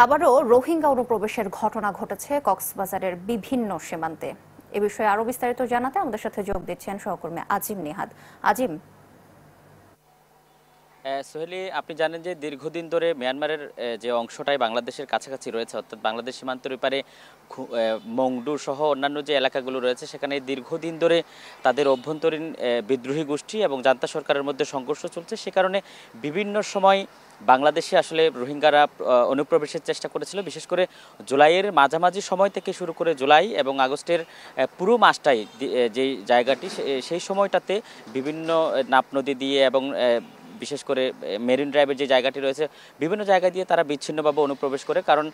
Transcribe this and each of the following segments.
আবারও রোহিঙ্গা অনুপ্রবেশের ঘটনা ঘটেছে কক্সবাজারের বিভিন্ন সীমান্তে। এ বিষয়ে আরো বিস্তারিত জানাতে আমাদের সাথে যোগ দিচ্ছেন সহকর্মী আজিম নিহাদ। আজিম, সোহেলি, আপনি জানেন যে দীর্ঘদিন ধরে মিয়ানমারের যে অংশটাই বাংলাদেশের কাছাকাছি রয়েছে, অর্থাৎ বাংলাদেশ সীমান্তের ওপারে মংডু সহ অন্যান্য যে এলাকাগুলো রয়েছে সেখানে দীর্ঘদিন ধরে তাদের অভ্যন্তরীণ বিদ্রোহী গোষ্ঠী এবং জান্তা সরকারের মধ্যে সংঘর্ষ চলছে। সে কারণে বিভিন্ন সময় বাংলাদেশে আসলে রোহিঙ্গারা অনুপ্রবেশের চেষ্টা করেছিল। বিশেষ করে জুলাইয়ের মাঝামাঝি সময় থেকে শুরু করে জুলাই এবং আগস্টের পুরো মাসটাই যেই জায়গাটি সেই সময়টাতে বিভিন্ন নাপ নদী দিয়ে এবং বিশেষ করে মেরিন ড্রাইভের যে জায়গাটি রয়েছে বিভিন্ন জায়গা দিয়ে তারা বিচ্ছিন্নভাবে অনুপ্রবেশ করে। কারণ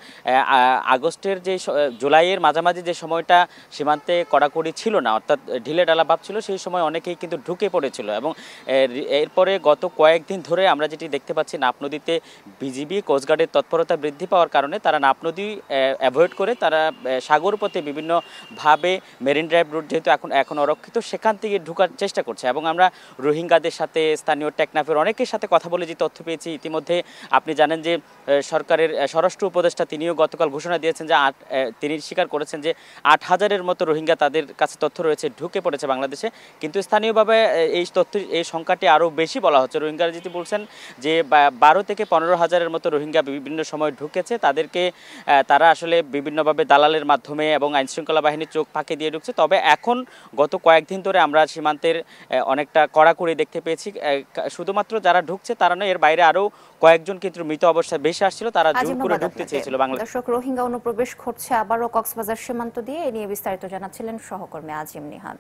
আগস্টের যে জুলাইয়ের মাঝামাঝি যে সময়টা সীমান্তে কড়াকড়ি ছিল না, অর্থাৎ ঢিলে ঢালা ভাব ছিল, সেই সময় অনেকেই কিন্তু ঢুকে পড়েছিল। এবং এরপরে গত কয়েকদিন ধরে আমরা যেটি দেখতে পাচ্ছি, নাপ নদীতে বিজিবি কোস্টগার্ডের তৎপরতা বৃদ্ধি পাওয়ার কারণে তারা নাপ নদী অ্যাভয়েড করে তারা সাগর পথে বিভিন্নভাবে মেরিন ড্রাইভ রুট যেহেতু এখন অরক্ষিত, সেখান থেকে ঢোকার চেষ্টা করছে। এবং আমরা রোহিঙ্গাদের সাথে, স্থানীয় টেকনাফের অনেকের সাথে কথা বলে যে তথ্য পেয়েছি, ইতিমধ্যে আপনি জানেন যে সরকারের স্বরাষ্ট্র উপদেষ্টা তিনিও গতকাল ঘোষণা দিয়েছেন যে তিনি স্বীকার করেছেন যে 8,000-এর মতো রোহিঙ্গা তাদের কাছে তথ্য রয়েছে ঢুকে পড়েছে বাংলাদেশে। কিন্তু স্থানীয়ভাবে এই সংখ্যাটি আরও বেশি বলা হচ্ছে। রোহিঙ্গারা যেটি বলছেন যে 12 থেকে 15,000-এর মতো রোহিঙ্গা বিভিন্ন সময় ঢুকেছে, তারা আসলে বিভিন্নভাবে দালালের মাধ্যমে এবং আইনশৃঙ্খলা বাহিনীর চোখ ফাঁকি দিয়ে ঢুকছে। তবে এখন গত কয়েকদিন ধরে আমরা সীমান্তের অনেকটা কড়াকড়ি দেখতে পেয়েছি। শুধুমাত্র যারা ঢুকছে তারা নয়, এর বাইরে আরো কয়েকজন কিন্তু মৃত অবস্থায় বেশি আসছিল, তারা জোর করে ঢুকতে চেয়েছিল বাংলাদেশ। দর্শক, রোহিঙ্গা অনুপ্রবেশ ঘটছে আবারও কক্সবাজার সীমান্ত দিয়ে। এ নিয়ে বিস্তারিত জানাচ্ছিলেন সহকর্মী আজিম নিহাদ।